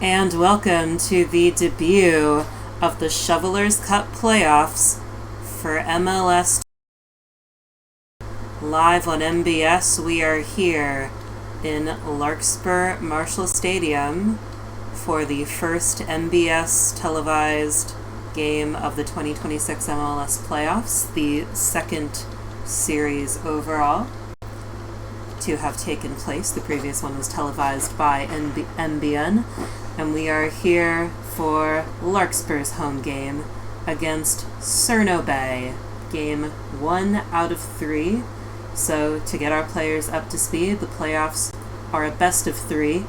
And welcome to the debut of the Shovelers Cup playoffs for MLS. Live on MBS, we are here in Larkspur Marshall Stadium for the first MBS televised game of the 2026 MLS playoffs, the second series overall to have taken place. The previous one was televised by NBN, and we are here for Larkspur's home game against Cirno Bay, game 1 out of 3. So to get our players up to speed, the playoffs are a best of 3.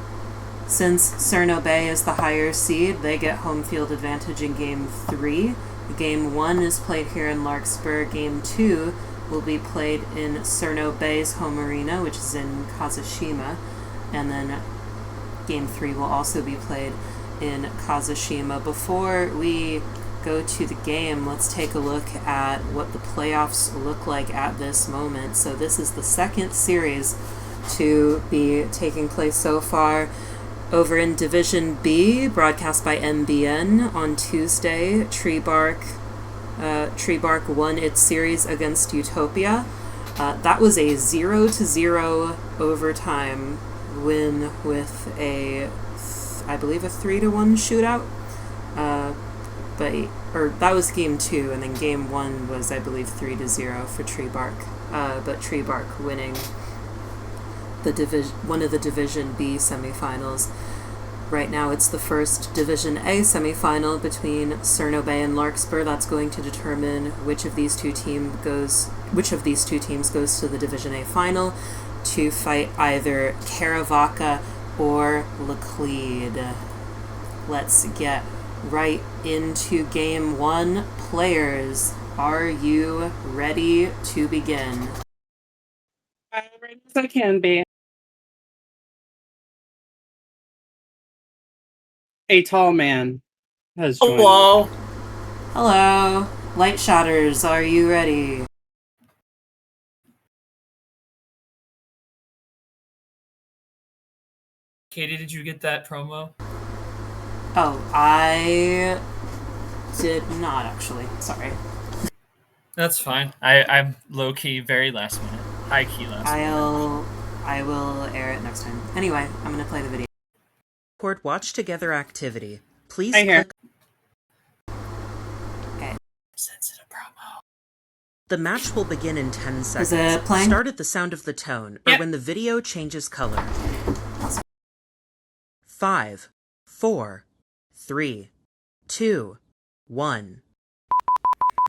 Since Cirno Bay is the higher seed, they get home field advantage in game 3. Game 1 is played here in Larkspur. Game 2 will be played in Cirno Bay's home arena, which is in Kazushima, and then Game 3 will also be played in Kazushima. Before we go to the game, let's take a look at what the playoffs look like at this moment. So this is the second series to be taking place so far. Over in Division B, broadcast by MBN on Tuesday, Treebark won its series against Utopia. That was a 0-0 overtime win with I believe a 3-1 shootout. That was game 2, and then game 1 was, I believe, 3-0 for Treebark. But Treebark winning one of the Division B semifinals. Right now it's the first Division A semifinal between Cirno Bay and Larkspur. That's going to determine which of these two teams goes to the Division A final to fight either Caravaca or Laclede. Let's get right into game 1. Players, are you ready to begin? Ready as I can be. A tall man has joined. Hello. Light Shatters, are you ready? Katie, did you get that promo? Oh, I did not actually. Sorry. That's fine. I'm low-key, very last minute. High-key last minute. I will air it next time. Anyway, I'm going to play the video. Record Watch Together activity. Please click. Okay. Sensitive promo. The match will begin in 10 seconds. Is it playing? Start at the sound of the tone, or when the video changes color. 5, 4, 3, 2, 1.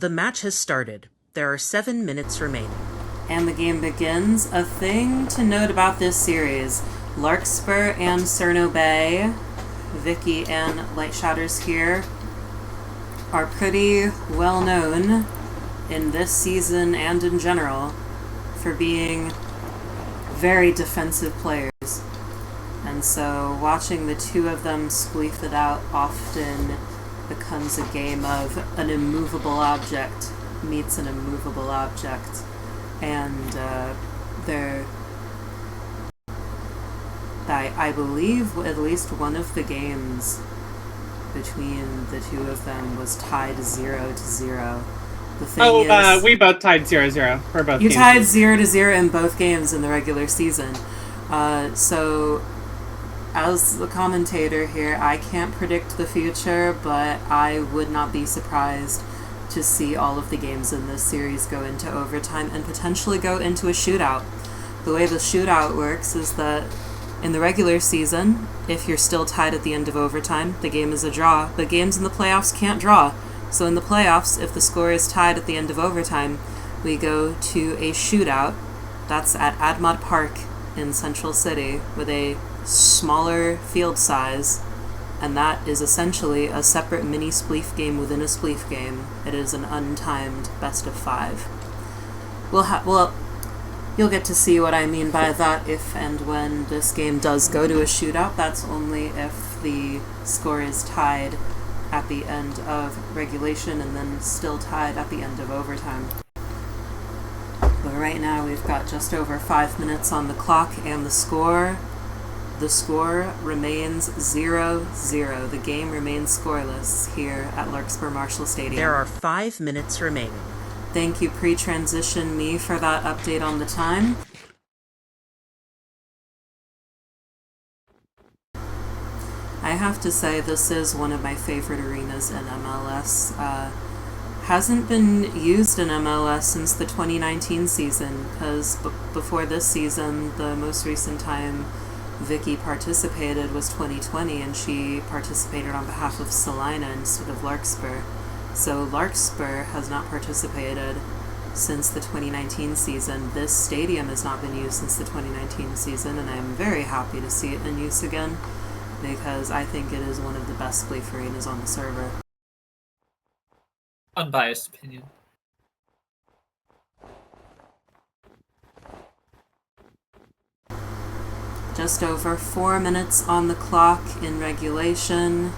The match has started. There are 7 minutes remaining. And the game begins. A thing to note about this series: Larkspur and Cirno Bay, Vicky and Light Shatters here, are pretty well known in this season and in general for being very defensive players. And so watching the two of them spleef it out often becomes a game of an immovable object meets an immovable object. And I believe at least one of the games between the two of them was tied 0-0. The thing is, we both tied 0-0 for both games. You tied 0-0 in both games in the regular season. So as the commentator here, I can't predict the future, but I would not be surprised to see all of the games in this series go into overtime and potentially go into a shootout. The way the shootout works is that in the regular season, if you're still tied at the end of overtime, the game is a draw, but games in the playoffs can't draw. So in the playoffs, if the score is tied at the end of overtime, we go to a shootout. That's at Admont Park in Central City with a smaller field size, and that is essentially a separate mini spleef game within a spleef game. It is an untimed best of 5. You'll get to see what I mean by that if and when this game does go to a shootout. That's only if the score is tied at the end of regulation and then still tied at the end of overtime. But right now we've got just over 5 minutes on the clock, and the score The score remains 0-0. The game remains scoreless here at Larkspur Marshall Stadium. There are 5 minutes remaining. Thank you, pre-transition me, for that update on the time. I have to say, this is one of my favorite arenas in MLS. Hasn't been used in MLS since the 2019 season, because before this season, the most recent time Vicky participated was 2020, and she participated on behalf of Salina instead of Larkspur. So Larkspur has not participated since the 2019 season. This stadium has not been used since the 2019 season, and I'm very happy to see it in use again, because I think it is one of the best Spleef arenas on the server. Unbiased opinion. Just over 4 minutes on the clock in regulation.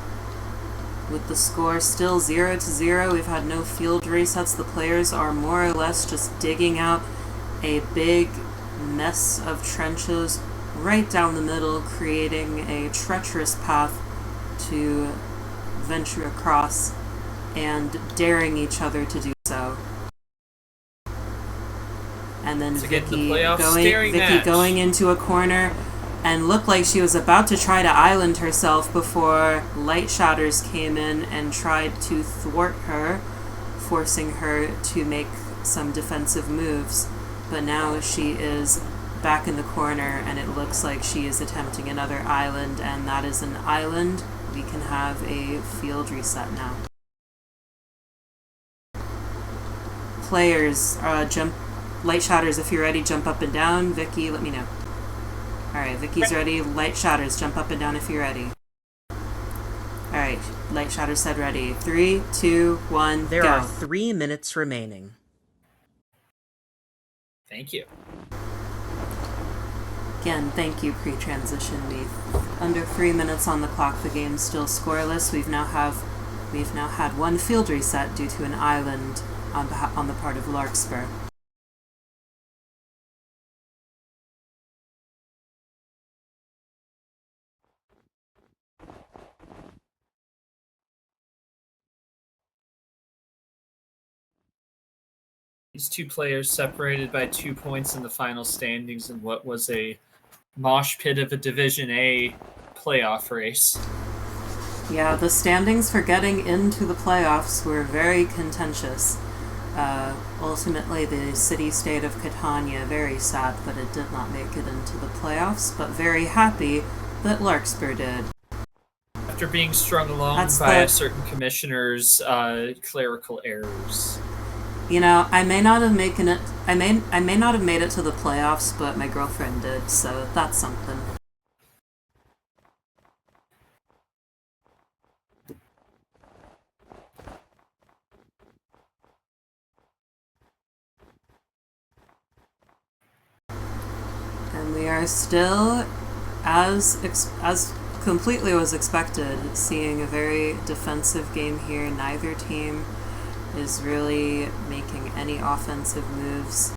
With the score still 0-0, we've had no field resets. The players are more or less just digging out a big mess of trenches right down the middle, creating a treacherous path to venture across and daring each other to do so. And then Vicky going into a corner and looked like she was about to try to island herself before Light Shatters came in and tried to thwart her, forcing her to make some defensive moves. But now she is back in the corner, and it looks like she is attempting another island, and that is an island. We can have a field reset now. Players, Light Shatters, if you're ready, jump up and down. Vicky, let me know. Alright, Vicky's ready. Light Shatters, jump up and down if you're ready. Alright, Light Shatters said ready. 3, 2, 1, go. There are 3 minutes remaining. Thank you. Again, thank you, pre-transition me. Under 3 minutes on the clock, the game's still scoreless. We've now had one field reset due to an island on the part of Larkspur. These two players separated by 2 points in the final standings in what was a mosh pit of a Division A playoff race. Yeah, the standings for getting into the playoffs were very contentious. Ultimately, the city-state of Catania, very sad that it did not make it into the playoffs, but very happy that Larkspur did. After being strung along by a certain commissioner's clerical errors. You know, I may not have made it to the playoffs, but my girlfriend did, so that's something. And we are still, as completely was expected, seeing a very defensive game here. Neither team is really making any offensive moves.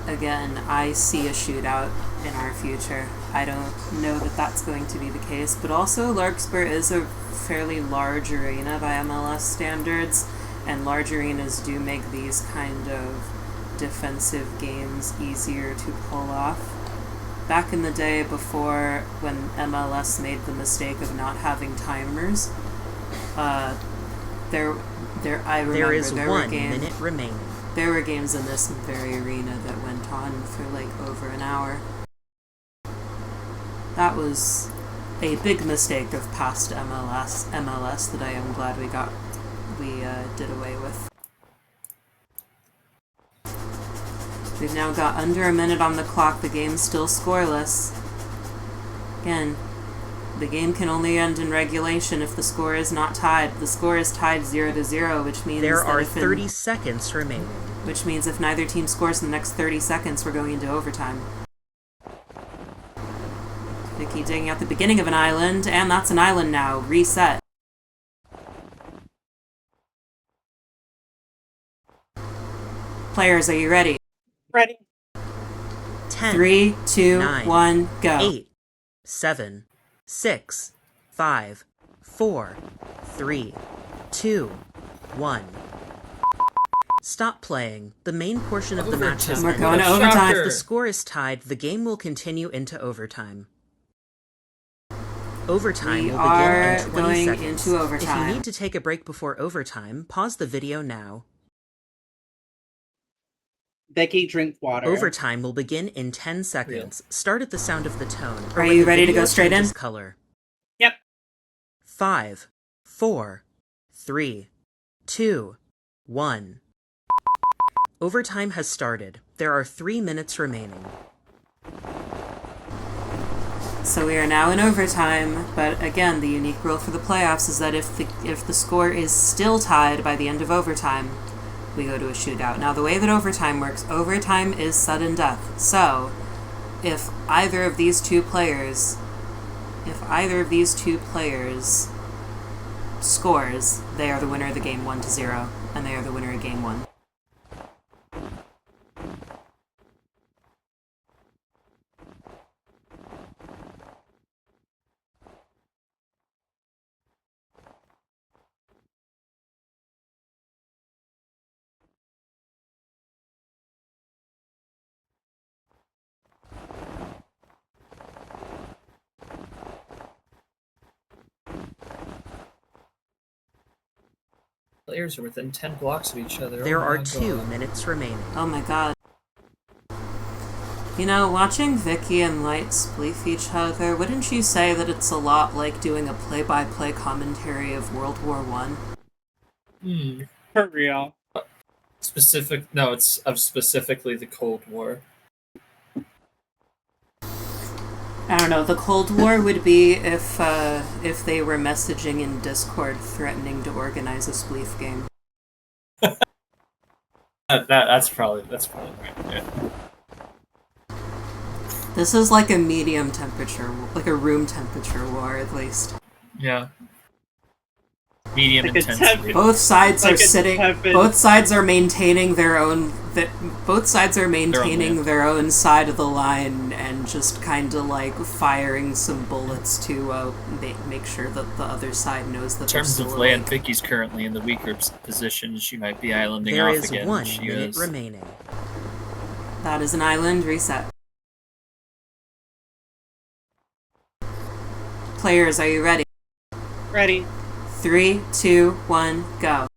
Again, I see a shootout in our future. I don't know that that's going to be the case, but also Larkspur is a fairly large arena by MLS standards, and large arenas do make these kind of defensive games easier to pull off. Back in the day, before when MLS made the mistake of not having timers, there is 1 minute remaining. There were games in this very arena that went on for like over an hour. That was a big mistake of past MLS that I am glad we did away with. We've now got under a minute on the clock. The game's still scoreless. Again, the game can only end in regulation if the score is not tied. The score is tied 0-0, which means there are 30 seconds remaining. Which means if neither team scores in the next 30 seconds, we're going into overtime. Vicky digging out the beginning of an island, and that's an island now. Reset. Players, are you ready? Ready. 10, 3, 2, 9, 1, go. 8, 7, 6, 5, 4, 3, 2, 1. Stop playing. The main portion of the match has We're ended. going to overtime. If the score is tied, the game will continue into overtime. Overtime We will are begin in 20 going seconds. into overtime. If you need to take a break before overtime, pause the video now. Becky, drink water. Overtime will begin in 10 seconds. Start at the sound of the tone. or Are when you the ready to video go straight in? changes color. Yep. 5, 4, 3, 2, 1. Overtime has started. There are 3 minutes remaining. So we are now in overtime, but again, the unique rule for the playoffs is that if the score is still tied by the end of overtime, we go to a shootout. Now, the way that overtime works, overtime is sudden death. So, if either of these two players scores, they are the winner of the game 1-0, and they are the winner of game 1. Players are within 10 blocks of each other. There Oh are my 2 God. minutes remaining. Oh my god. You know, watching Vicky and Light spleef each other, wouldn't you say that it's a lot like doing a play-by-play commentary of World War I? For real. It's of specifically the Cold War. I don't know, the Cold War would be if they were messaging in Discord threatening to organize a spleef game. That's probably right. Yeah. This is like a medium temperature, like a room temperature war at least. Yeah. Medium Like a intensity. Both sides Like are a sitting. tepid- Both sides are maintaining their own. Both sides are maintaining land. their own side of the line and just kind of like firing some bullets to make sure that the other side knows that In they're terms still of land, awake. Vicky's currently in the weaker position. She might be islanding There off is again. 1 She minute is. remaining. That is an island reset. Players, are you ready? Ready. 3, 2, 1, go.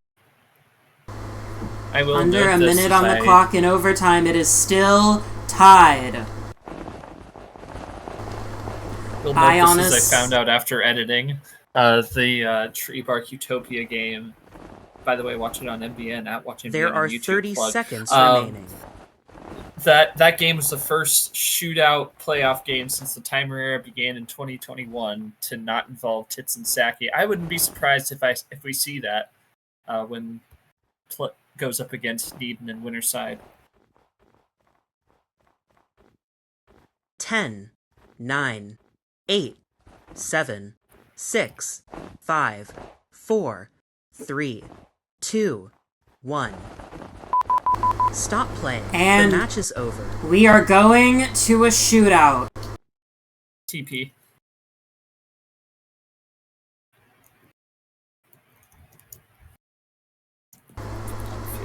I will Under note a this minute as on the I- clock in overtime, it is still tied. Will note I this honest- as I found out after editing the Tree Bark Utopia game. By the way, watch it on MBN at Watch MBN There on are YouTube. 30 plug. seconds Um, remaining. That game was the first shootout playoff game since the timer era began in 2021 to not involve Tits and Saki. I wouldn't be surprised if we see that when goes up against Needham and Winterside. 10, 9, 8, 7, 6, 5, 4, 3, 2, 1. Stop playing. And- the match is over. We are going to a shootout. TP.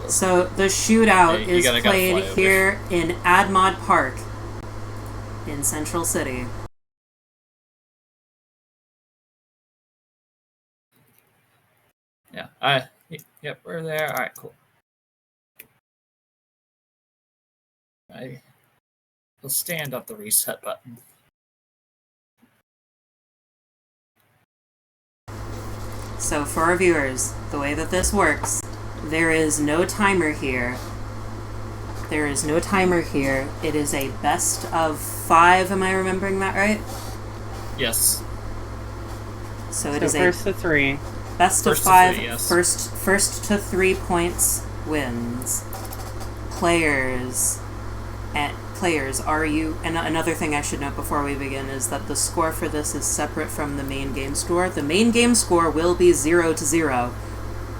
So the shootout Okay, you is gotta played fly over. here in Admod Park in Central City. Yeah. Yep, we're there. All right, cool. I will stand up the reset button. So for our viewers, the way that this works, there is no timer here. There is no timer here. It is a best of 5. Am I remembering that right? Yes. So it So is first to 3. best of First to 5. three, yes. First to 3 points wins. Players, are you? And another thing I should note before we begin is that the score for this is separate from the main game score. The main game score will be 0-0,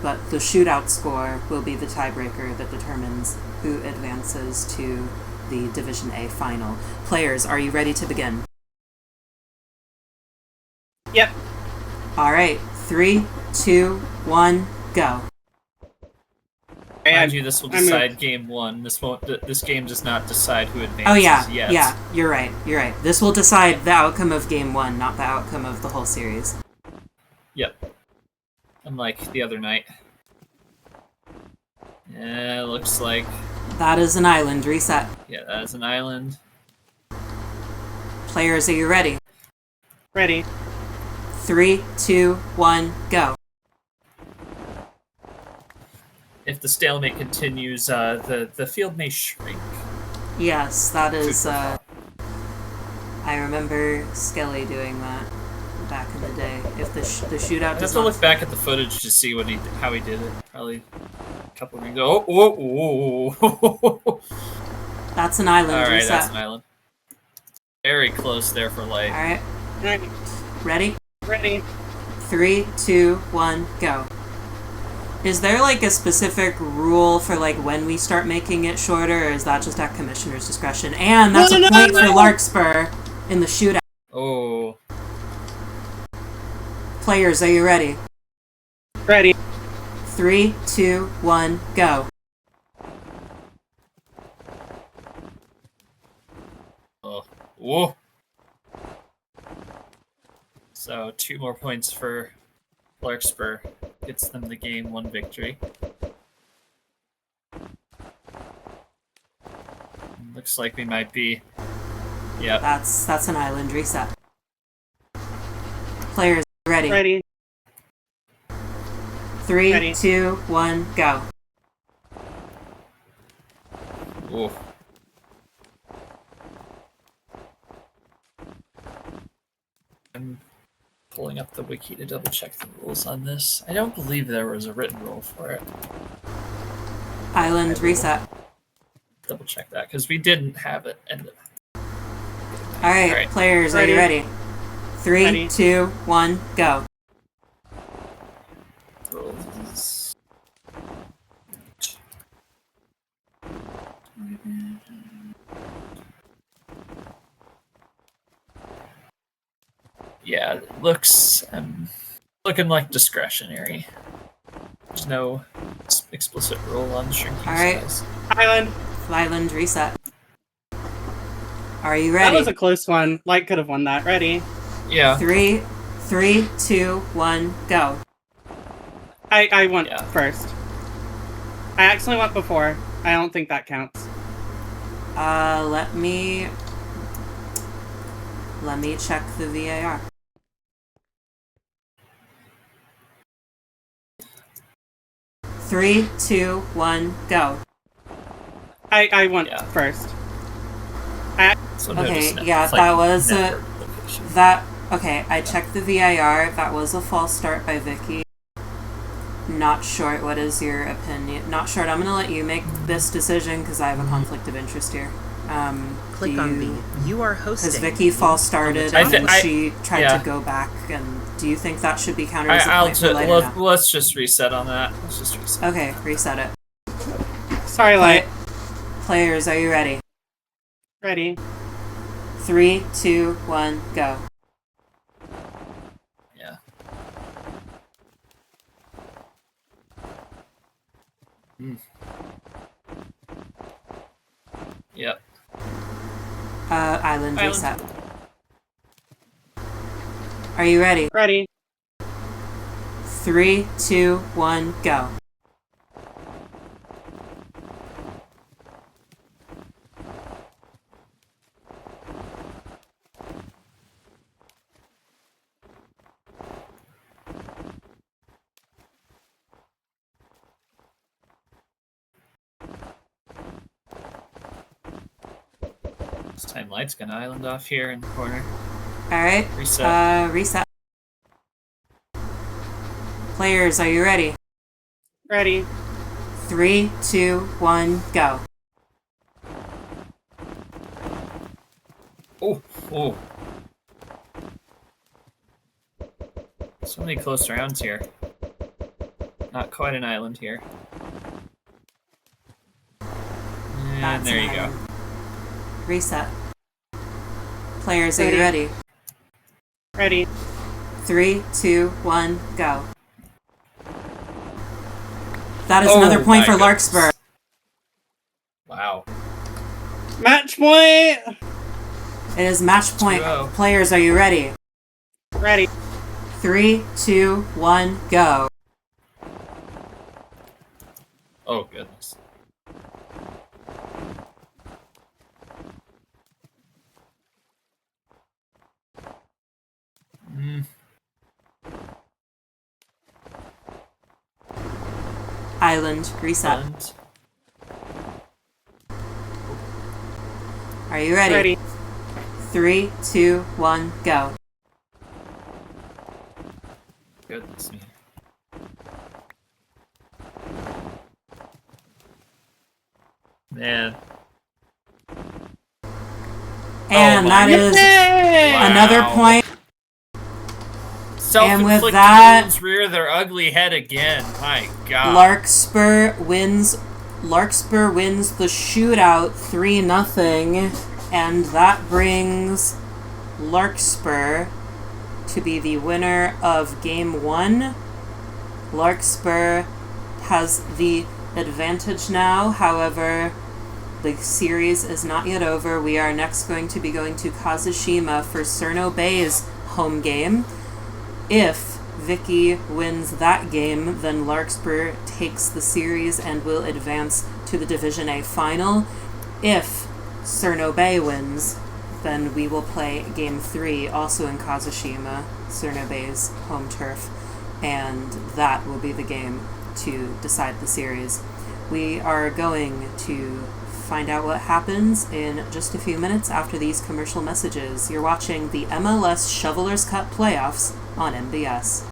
but the shootout score will be the tiebreaker that determines who advances to the Division A final. Players, are you ready to begin? Yep. All right. 3, 2, 1, go. Mind you, this will decide game 1. This game does not decide who advances Oh yeah, yet. yeah. You're right. You're right. This will decide the outcome of game 1, not the outcome of the whole series. Yep. Unlike the other night. Yeah, looks like... That is an island reset. Yeah, that is an island. Players, are you ready? Ready. 3, 2, 1, go. If the stalemate continues, the field may shrink. Yes, that is, I remember Skelly doing that back in the day. If the shootout I have does to not... look back at the footage to see how he did it. Probably a couple of rings. Oh. That's an island All right, reset. that's an island. Very close there for light. All right. Ready. Ready? Ready. 3, 2, 1, go. Is there like a specific rule for like when we start making it shorter, or is that just at commissioner's discretion? And that's a point for Larkspur in the shootout. Oh. Players, are you ready? Ready. 3, 2, 1, go. Oh. Whoa. So 2 more points for Larkspur. Gets them the game 1 victory. Looks like we might be... Yep. That's an island reset. Players, ready? Ready. 3, Ready. 2, 1, go. Ooh. I'm pulling up the wiki to double check the rules on this. I don't believe there was a written rule for it. Island reset. Double check that because we didn't have it. All right, players, are you ready? 3, Ready. 2, 1, go. Rules. Yeah, it looks looking like discretionary. There's no explicit rule on shrinking All right. size. Island reset. Are you That ready? was a close one. Light could have won that. Ready. Yeah. 3, 2, 1, go. I went Yeah. first. I actually went before. I don't think that counts. Let me check the VAR. Three, 2, 1, go. I went Yeah. first. So Okay, notice yeah, it's that was network location. Okay, I checked the VAR. That was a false start by Vicky. Not short, what is your opinion? Not short, I'm gonna let you make this decision because I have a conflict of interest here. Click on B. You are hosting. Because Vicky false started I and thi- then I- she tried yeah. to go back, and do you think that should be counted as a I'll point for Light or no? let's just reset on that. Let's just reset. Okay, reset it. Sorry, Light. Players, are you ready? Ready. 3, 2, 1, go. Yeah. Yep. Island reset. Are you ready? Ready. 3, 2, 1, go. This time Light's gonna island off here in the corner. Alright. Reset. Reset. Players, are you ready? Ready. 3, 2, 1, go. Oh. So many close rounds here. Not quite an island here. And That's there an you go. island. Reset. Players, are you Ready. ready? Ready. 3, 2, 1, go. That is Oh another point my for goodness. Larkspur. Wow. Match point! It is match point. 2-0. Players, are you ready? Ready. 3, 2, 1, go. Oh, goodness. Island, reset. And Are you ready? Ready. 3, 2, 1, go. goodness me. Man. And that is another Wow. point. Self-inflicted with that- wounds rear their ugly head again. My God. Larkspur wins the shootout 3-0, and that brings Larkspur to be the winner of Game 1. Larkspur has the advantage now, however, the series is not yet over. We are next going to be going to Kazushima for Cirno Bay's home game. If Vicky wins that game, then Larkspur takes the series and will advance to the Division A final. If Cirno Bay wins, then we will play Game 3, also in Kazushima, Cirno Bay's home turf, and that will be the game to decide the series. We are going to find out what happens in just a few minutes after these commercial messages. You're watching the MLS Shovelers Cup playoffs on MBS.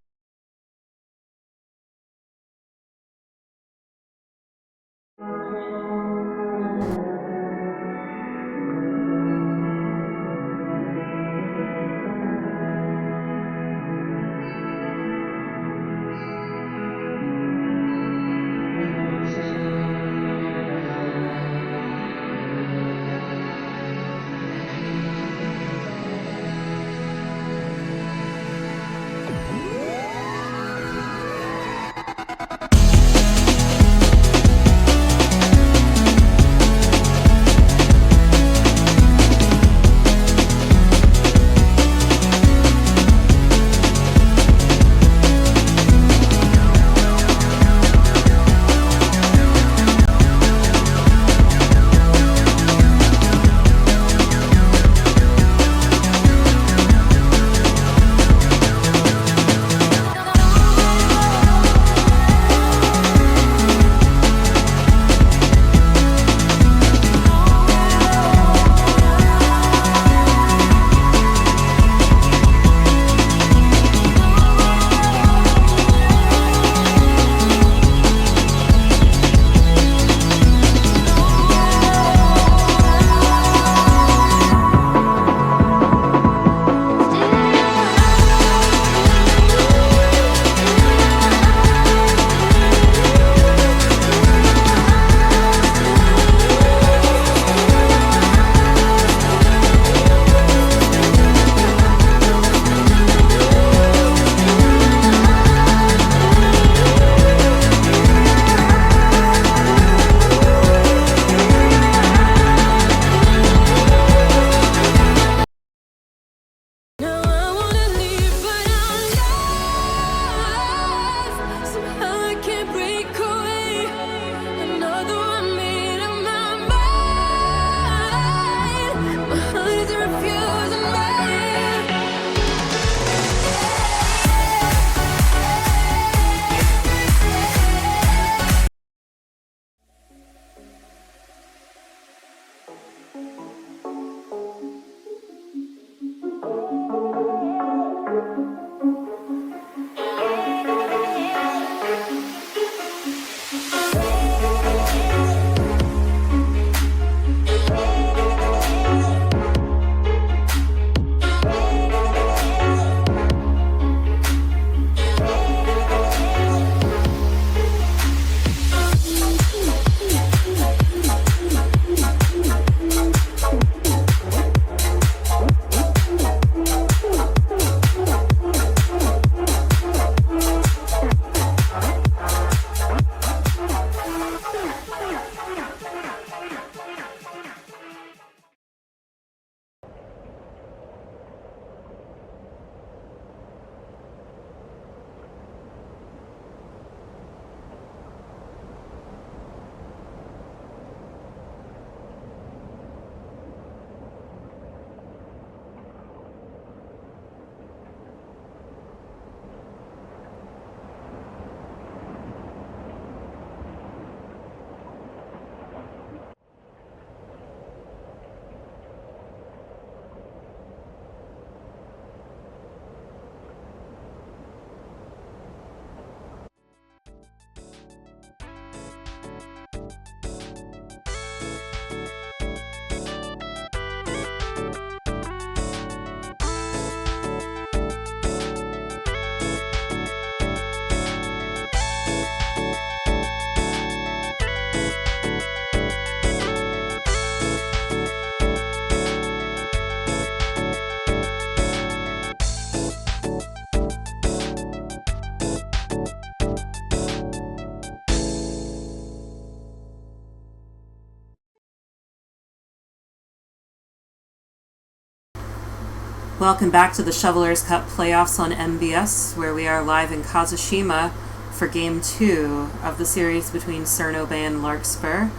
Welcome back to the Shovelers Cup playoffs on MBS, where we are live in Kazushima for Game 2 of the series between Cirno Bay and Larkspur.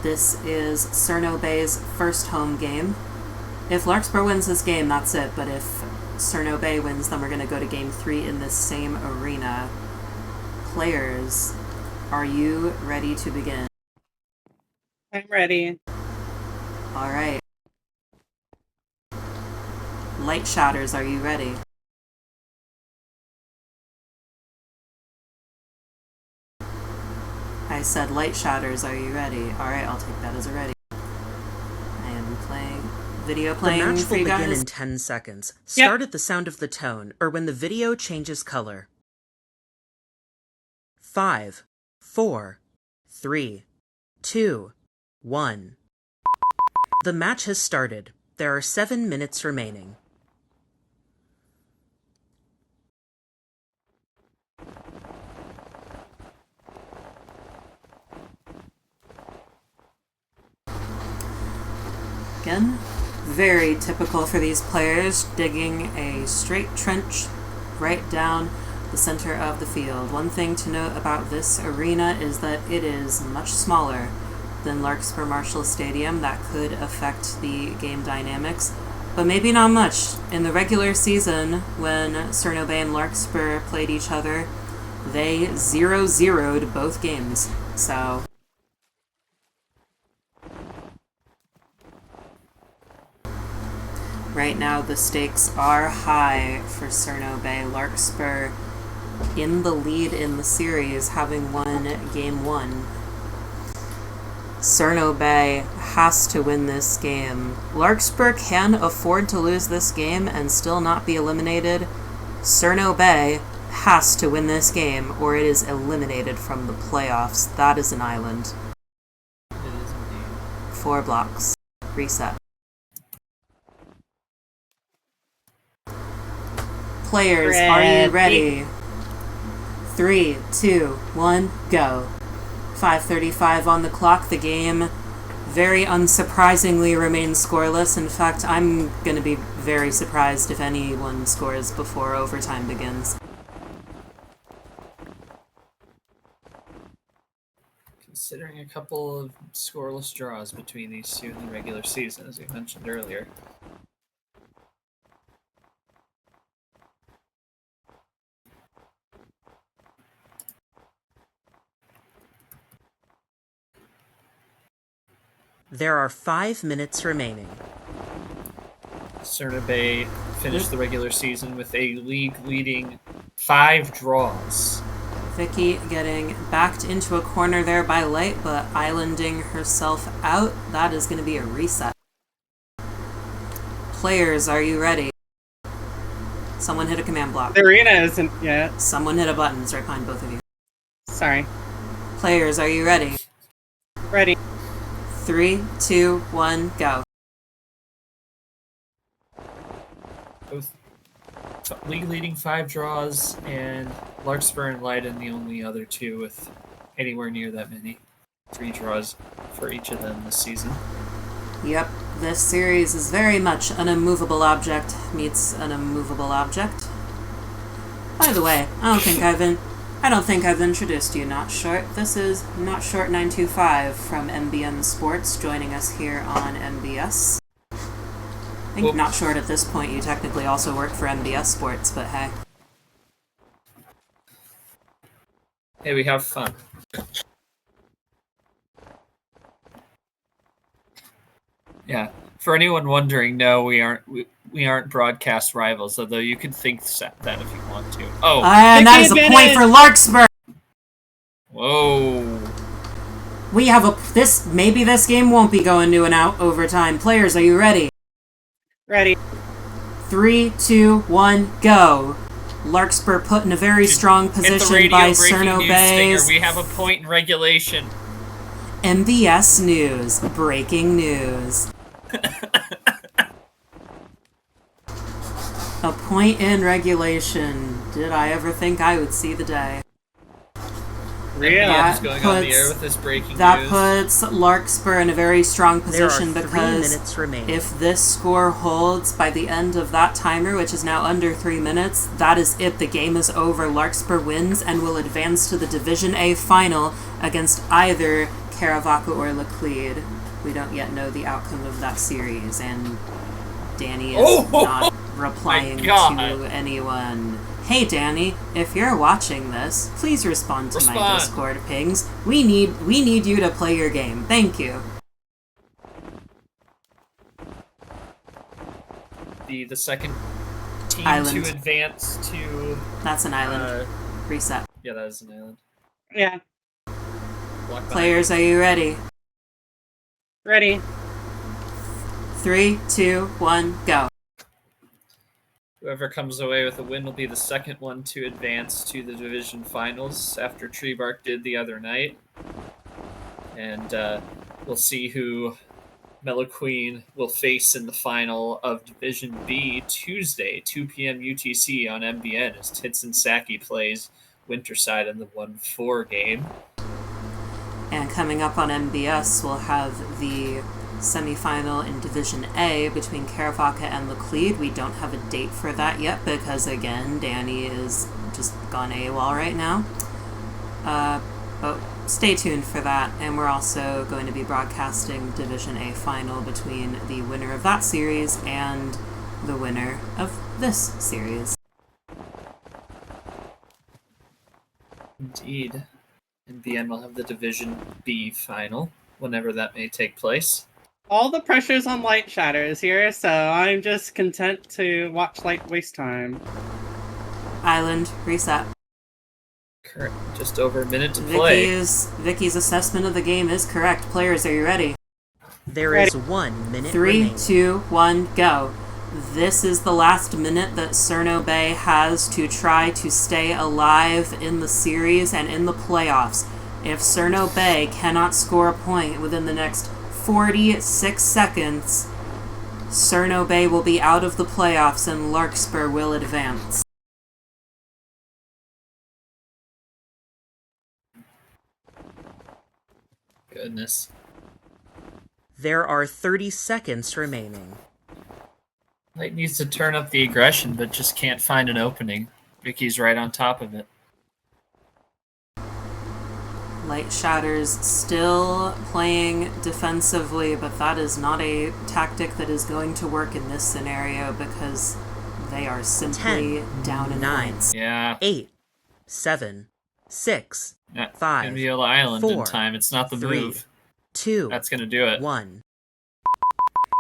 This is Cirno Bay's first home game. If Larkspur wins this game, that's it, but if Cirno Bay wins, then we're going to go to Game 3 in this same arena. Players, are you ready to begin? I'm ready. All right. Light Shatters, are you ready? I said Light Shatters, are you ready? Alright, I'll take that as a ready. I am playing... Video playing The match for will you begin guys? in 10 seconds. Yep. Start at the sound of the tone, or when the video changes color. 5, 4, 3, 2, 1. The match has started. There are 7 minutes remaining. Again, very typical for these players, digging a straight trench right down the center of the field. One thing to note about this arena is that it is much smaller than Larkspur Marshall Stadium. That could affect the game dynamics, but maybe not much. In the regular season, when Cirno Bay and Larkspur played each other, they 0-0'd both games. So right now, the stakes are high for Cirno Bay. Larkspur in the lead in the series, having won Game 1. Cirno Bay has to win this game. Larkspur can afford to lose this game and still not be eliminated. Cirno Bay has to win this game, or it is eliminated from the playoffs. That is an island. It is indeed. 4 blocks. Reset. Players, are you ready? 3, 2, 1, go. 5:35 on the clock. The game, very unsurprisingly, remains scoreless. In fact, I'm going to be very surprised if anyone scores before overtime begins. Considering a couple of scoreless draws between these two in the regular season, as we mentioned earlier. There are 5 minutes remaining. Cirno Bay finished the regular season with a league-leading 5 draws. Vicky getting backed into a corner there by Light, but islanding herself out. That is going to be a reset. Players, are you ready? Someone hit a command block. The arena isn't yet. Someone hit a button. It's right behind both of you. Sorry. Players, are you ready? Ready. 3, 2, 1, go. Both league-leading 5 draws, and Larkspur and Leiden the only other two with anywhere near that many. 3 draws for each of them this season. Yep, this series is very much an immovable object meets an immovable object. By the way, I don't think I've introduced you, Not Short. This is Not Short 925 from MBS Sports, joining us here on MBS. I think Not Short at this point, you technically also work for MBS Sports, but hey. Hey, we have fun. Yeah. For anyone wondering, no, we aren't broadcast rivals, although you could think that if you want to. Oh, And that is a point for Larkspur! whoa. We have maybe this game won't be going to an overtime. Players, are you ready? Ready. 3, 2, 1, go. Larkspur put in a very strong position by Cirno Bay. We have a point in regulation. MBS News. Breaking news. A point in regulation. Did I ever think I would see the day? Real. MBS is going on the air with this breaking That news. puts Larkspur in a very strong position There are 3 because minutes remaining. if this score holds by the end of that timer, which is now under 3 minutes, that is it. The game is over. Larkspur wins and will advance to the Division A final against either Caravaca or Laclede. We don't yet know the outcome of that series, and Danny is not replying to anyone. Hey Danny, if you're watching this, please respond to my Discord pings. We need you to play your game. Thank you. The second team Island. to advance to... That's an island. Reset. Yeah, that is an island. Yeah. Players, are you ready? Ready. 3, 2, 1, go. Whoever comes away with a win will be the second one to advance to the division finals after Treebark did the other night. And we'll see who Mellow Queen will face in the final of Division B Tuesday, 2 p.m. UTC on MBN as Tits and Saki plays Winterside in the 1-4 game. And coming up on MBS, we'll have the semifinal in Division A between Caravaca and Laclede. We don't have a date for that yet because, again, Danny is just gone AWOL right now. But stay tuned for that. And we're also going to be broadcasting Division A final between the winner of that series and the winner of this series. Indeed. MBN will have the Division B final, whenever that may take place. All the pressure's on Light Shatters here, so I'm just content to watch Light waste time. Island, reset. Correct. Just over a minute to play. Vicky's assessment of the game is correct. Players, are you ready? There is 1 minute 3, remaining. 2, 1, go. This is the last minute that Cirno Bay has to try to stay alive in the series and in the playoffs. If Cirno Bay cannot score a point within the next 46 seconds, Cirno Bay will be out of the playoffs and Larkspur will advance. Goodness. There are 30 seconds remaining. Light needs to turn up the aggression, but just can't find an opening. Vicky's right on top of it. Light Shatters still playing defensively, but that is not a tactic that is going to work in this scenario because they are simply 10, down in 9, points. Yeah. 8, 7, 6, Not 5, gonna be able to island in 4, time. It's not the 3, move. 2, That's gonna do it. 1.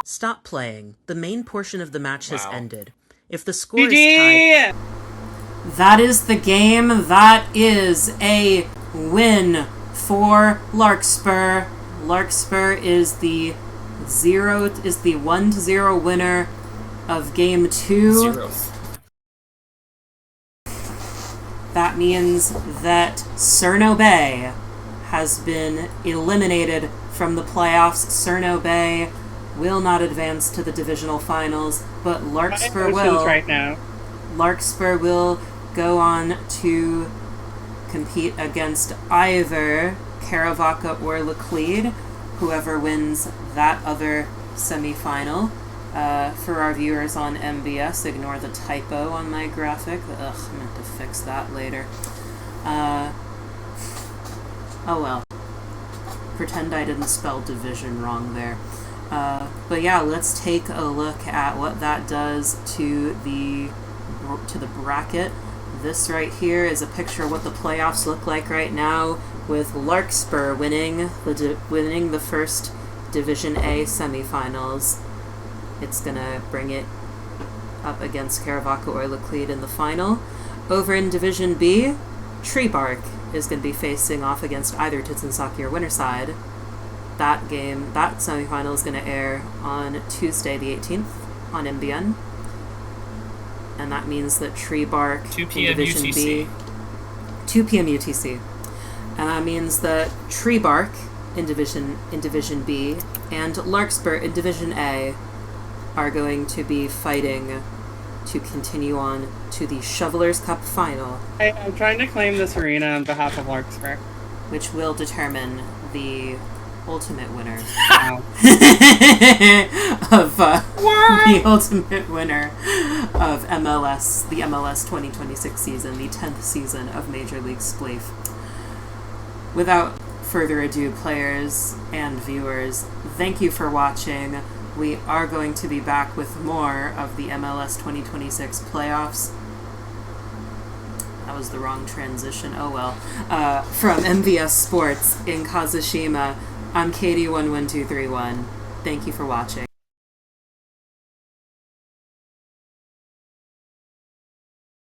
Stop playing. The main portion of the match has ended. If the score is tied... GG! That is the game. That is a win for Larkspur. Larkspur is the 1-0 winner of game 2. 0. That means that Cirno Bay has been eliminated from the playoffs. Cirno Bay will not advance to the divisional finals, but Larkspur will. Right now. Larkspur will go on to compete against either Caravaca or Laclede, whoever wins that other semifinal. For our viewers on MBS, ignore the typo on my graphic. Ugh, I meant to fix that later. Oh well. Pretend I didn't spell division wrong there. But yeah, let's take a look at what that does to the bracket. This right here is a picture of what the playoffs look like right now, with Larkspur winning the first Division A semifinals. It's gonna bring it up against Caravaca or Laclede in the final. Over in Division B, Treebark is gonna be facing off against either Titsonsaki or Winterside. That semifinal is gonna air on Tuesday the 18th on MBN. And that means that Treebark 2 in p.m. Division UTC. B, 2 p.m. UTC. And that means that Treebark in Division B and Larkspur in Division A are going to be fighting to continue on to the Shovelers Cup final. I'm trying to claim this arena on behalf of Larkspur. which will determine the ultimate winner Wow. of the ultimate winner of MLS, the MLS 2026 season, the 10th season of Major League Spleef. Without further ado, players and viewers, thank you for watching. We are going to be back with more of the MLS 2026 playoffs. That was the wrong transition. Oh well. From MBS Sports in Kazushima, I'm Katie11231. Thank you for watching.